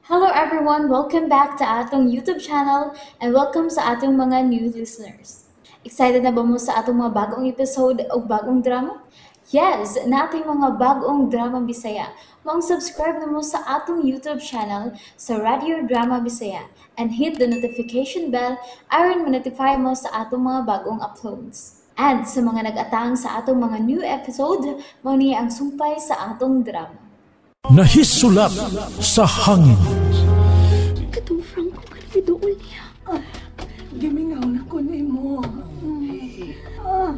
Hello everyone, welcome back to atong YouTube channel and welcome sa atong mga new listeners. Excited na ba mo sa atong mga bagong episode o bagong drama? Yes, na ating mga bagong drama Bisaya. Mag-subscribe na mo sa atong YouTube channel sa Radio Drama Bisaya and hit the notification bell aron ma-notify mo sa atong mga bagong uploads. And sa mga nag-atang sa atong mga new episode, mao niya ang sumpay sa atong drama. Nahisulat sa hangin. Katong Franco ka na doon niya. Gimingaw na ko ni mo.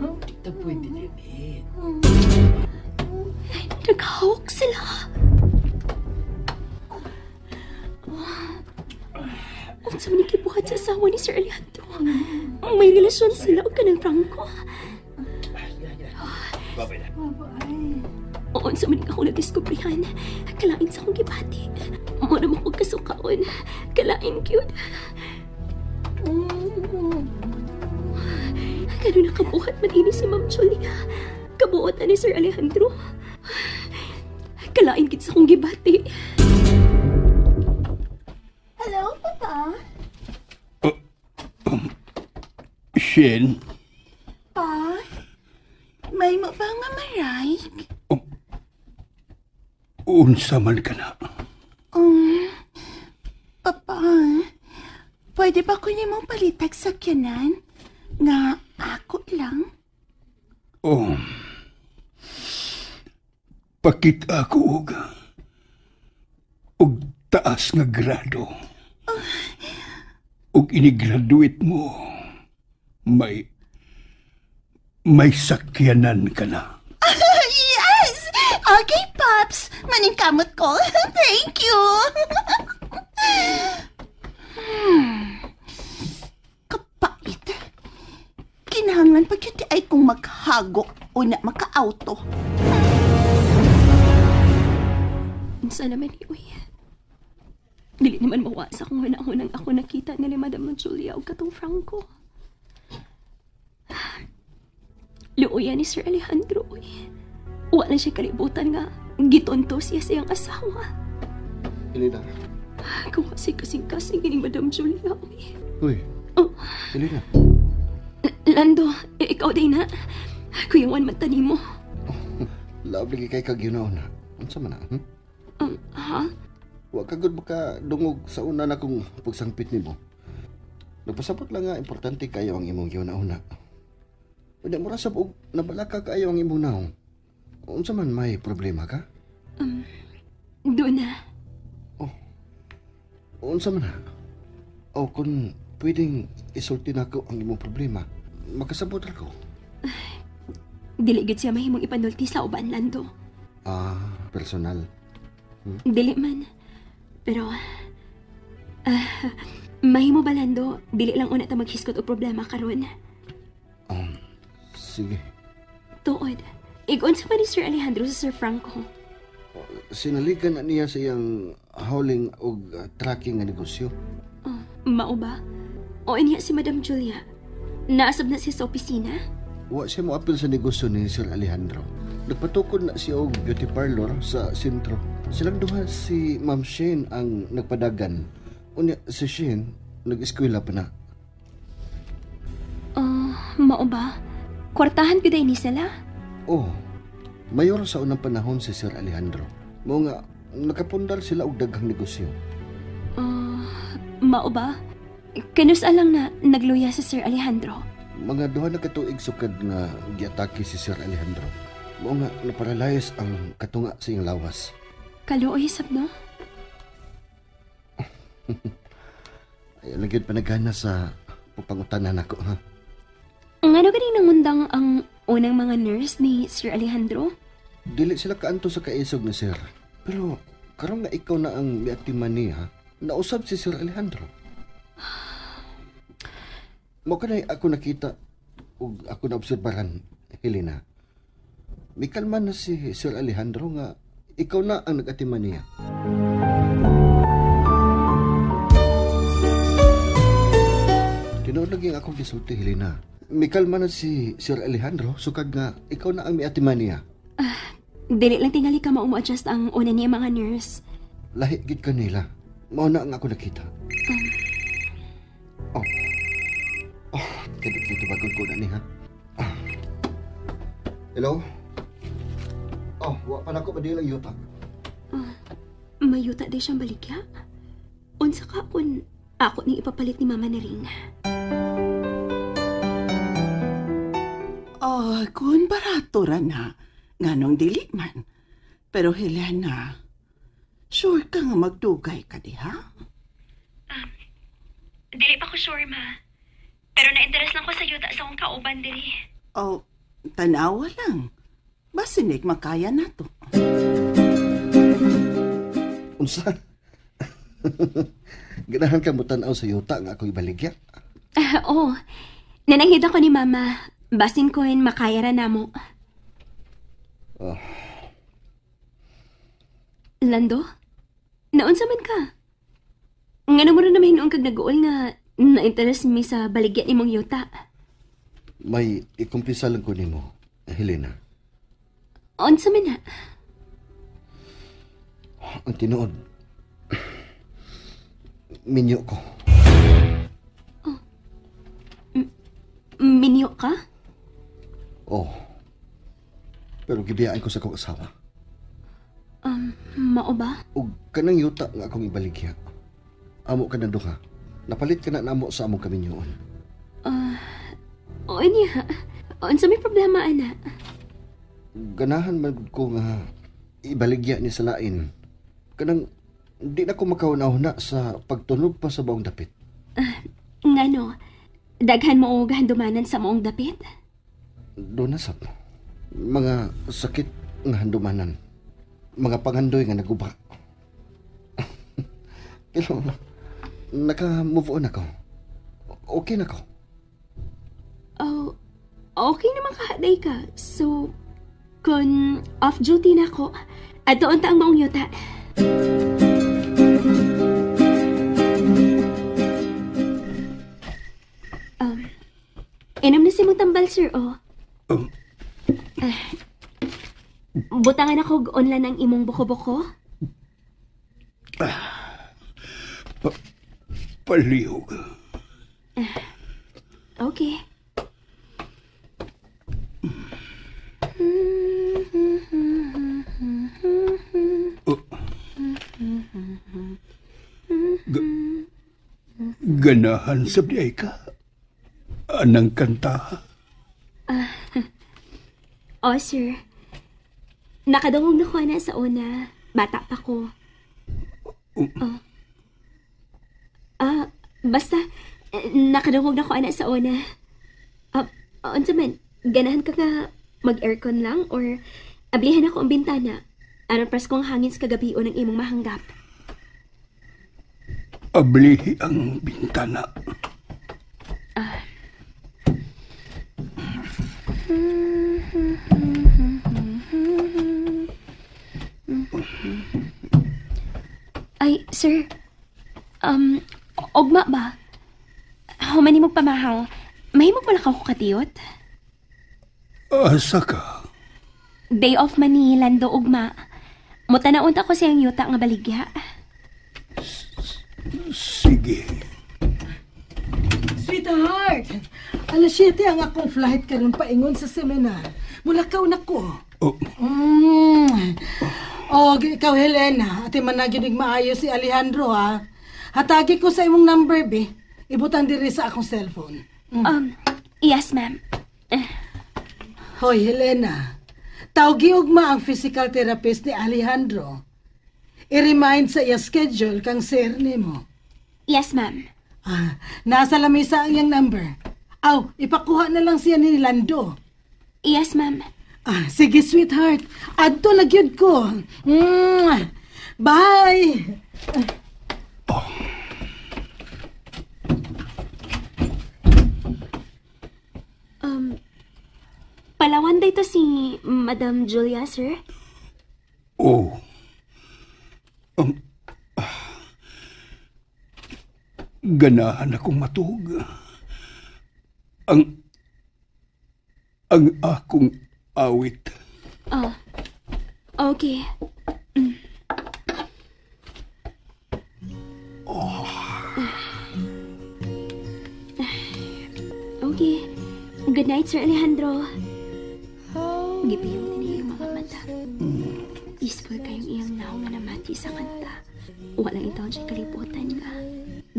Ito pwede din eh. Naghawak sila. Unsa man gibuhat sa asawa ni Sir Alejandro. May relasyon sila o kanang Franco. Babay na. O unsa man ako nadiskubrihan. Kalain sa akong gibati. Mo na mo kong kasukaon. Kalain cute. Ganun nakabuhat man ini si Ma'am Julia. Kabuotan ni Sir Alejandro. Kalain kit sa akong gibati. Hello, Papa? Shen, Pa? May mo ba nga maray? unsa man ka na? Papa, pwede ba ko niyo mong palitag sa kyanan? Nga ako lang? Oh, pakita ako og taas nga grado. Og inigraduate mo, may sakyanan ka na. Yes! Okay, Pops. Maningkamot ko. Thank you. Kapait. Kinahanglan pa yun ay kung maghago o na maka-auto. Unsa naman iuy. Dili naman mawasa kung hunahunang ako nakita nila Madam Julia o katong Franco. Luoyan ni Sir Alejandro, uy. Wala siya kalibutan nga. Gitonto siya siyang asawa. Elena. Kung kasing-kasing ining Madam Julia, uy. Uy. Oh, Elena. Lando, ikaw din na. Kuyawan man tani mo. Laab lagi kay kag yunaon na. Unsa man na? Ha? Wa kagud baka dungog sa una na kong pagsangpit nimo. Nagpasabot lang nga importante kayo ang imong yunaon na. Unya mura sab og nabalaka kayo ang imong naong. Unsa man may problema ka? Doon na. Unsa man na? O kung pwedeng isulti nako ang imong problema, makasabot ra ko. Dili gid siya mahimong ipanulti sa uban, Lando. Personal. Dili man. Pero, mahimo ba, Lando? Dili lang una ta maghiskot o problema karon. Sige. Tuod. Igon sa pa ni Sir Alejandro sa Sir Franco. Sinaligan na niya sa iyang hauling o tracking nga negosyo. Mao ba? O iniya si Madam Julia. Naasab na siya sa opisina? Wa siya mo apil sa negosyo ni Sir Alejandro. Nagpatukod na siya og beauty parlor sa sentro. Silang duha si Ma'am Shane ang nagpadagan. Unya si Shane nag-eskwela pa na. Mao ba? Kwartahan ko ni sila? Oh, mayor sa unang panahon si Sir Alejandro. Mo nga nakapundal sila og daghang negosyo. Mao ba? Kanus alang na nagluya si Sir Alejandro. Mga duha na katuig sukad nga giatake si Sir Alejandro. Mo nga naparalyze ang katunga sa iyang lawas. Kaluoy sab no? Ay lagyan panagana sa pupangutanan ako ha. Ano ganing nangundang ang unang mga nurse ni Sir Alejandro? Dili sila kaanto sa kaisog ni Sir. Pero karon nga ikaw na ang miatiman niya, nausab si Sir Alejandro. Mo kanay ako nakita ug ako naobserbahan, Helena. May kalma na si Sir Alejandro nga ikaw na ang nag-atiman niya. Tinuod lagi akong gisulti, Helena. May kalma na si Sir Alejandro, sukag nga ikaw na ang miatiman niya. Dili lang tingali ka maumo-adjust ang una niya mga nurse. Lahi gid kanila. Mao na nga ako nakita. Oh. Oh, kaya bagod ko na niya. Hello? Oh, wa pa na ko ba di lang yuta? Mayuta di siyang baligya? Unsa ka kung ako ning ipapalit ni Mama ni Ring? Oh, kun barato ra na. Nganong dili man. Pero Helena, sure ka nga magdugay ka diha? Dili pa ko sure, Ma. Pero na-interest lang ko sa yuta sa akong kauban diri. Oh, tanawa lang. Basinig makaya na to. Unsa? Ganahan ka mo tanaw sa yuta nga ako ibaligya. Oo. Nananghid ako ni Mama. Basin ko yun makaya ra namo. Oh, Lando? Naunsa man ka? Nga mo rin naman hinuong kag nag-uol nga na-interest mi sa baligya ni mong yuta. may ikumpisa lang ko nimo, Helena. Unsa man na? Ang tinuod, minyo ko. Minyo ka? Oh. Pero gibiyaan ko sa kong asawa. Mao ba? Ug kanang yuta nga akong ibaligya. Amo ka na duha. Napalit ka na namo sa among kaminyoon. O niya. Unsa may problema, ana? Ganahan man gud ko nga ibaligya ni sa lain. Kanang di na ko makaunaw-na sa pagtunog pa sa baong dapit. Ngano? Daghan mo og handumanan sa moong dapit? Doon na sab. Mga sakit nga handumanan. Mga pangandoy nga naguba. Pero naka-move on ako. Okay na ko. Oh, okay naman kahaday ka. So, kung off-duty na ako, at doon ta ang maong yuta. Inom na si mong tambal, sir, oh. Butangan ako online ang imong buko-buko. Palihog. Okay. Ganahan sa biyay ka. Anang kanta. Oh, sir. Nakadungog na ko na sa una. Bata pa ko. Basta, nakadungog na ko na sa una. Unsa man, ganahan ka nga mag-aircon lang or ablihan ako ang bintana. Aron pras kong hangin sa kagabi o ng imong mahanggap. Ablihi ang bintana. Ay, sir. Ogma ba? Humani mo pamahaw. Mahimog pala ka ko katiyot? Asa ka? Day off man ni Lando Ugma. Mutanaunta ko siyang yuta nga baligya. Sige. Sweetheart, alas 7 ang akong flight karon paingon sa seminar. Mulakaw na ko. Oh, Ikaw Helena, ati man naginig maayo si Alejandro ha. Hatagi ko sa imong number be. Ibutan diri sa akong cellphone. Yes, ma'am. Hoy Helena, tawgi ugma ang physical therapist ni Alejandro. I-remind sa iya schedule kang sir nimo. Yes, ma'am. Nasa lamesa ang iyang number. Ipakuha na lang siya ni Lando. Yes, ma'am. Sige, sweetheart. Adto na gyud ko. Bye! Palawan dito si Madam Julia, sir? oh. Ganahan akong matug. Ang akong awit. Okay. Okay. Good night, Sir Alejandro. Gipiyong din iyong mga mata. Peaceful kayong iyang naong nga namati sa kanta. Walang itaw siya kalibutan nga.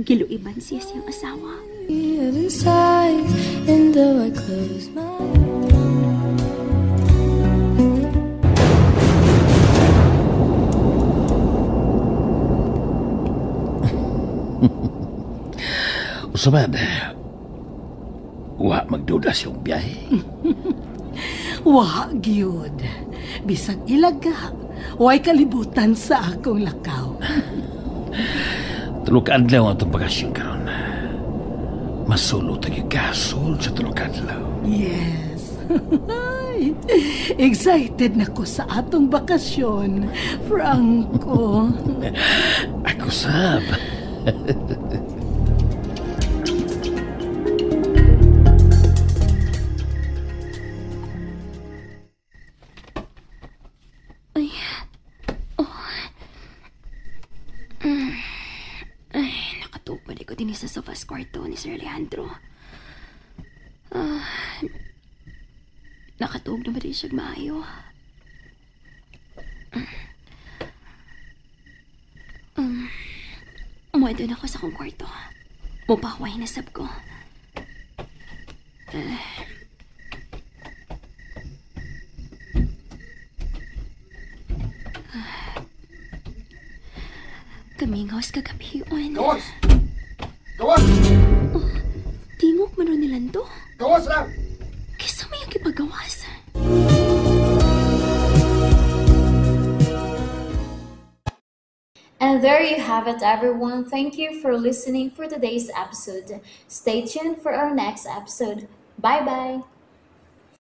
Giluiban siya siyang asawa. Inside, and though I close my Usabad, wa magduda siyang biyahe. Wa, gyud. Bisag ilaga, way kalibutan sa akong lakaw. Tulog adlaw ang itong bakasyon karon. Masulo tayo gasol sa tulog adlaw. Yes. Excited na ko sa atong bakasyon, Franco. Ako sab. Nakatubad ko din sa sofa sa kwarto ni Sir Alejandro. Nakatuog na ba din siya maayo? Umuwi doon ako sa kong kwarto. Mupahaway na sab ko. Kamingos kagabi yun. Gawas! Gawas! Tingok man ron nilan to. Gawas lang! Kisa may ang kipagawas. And there you have it, everyone. Thank you for listening for today's episode. Stay tuned for our next episode. Bye bye.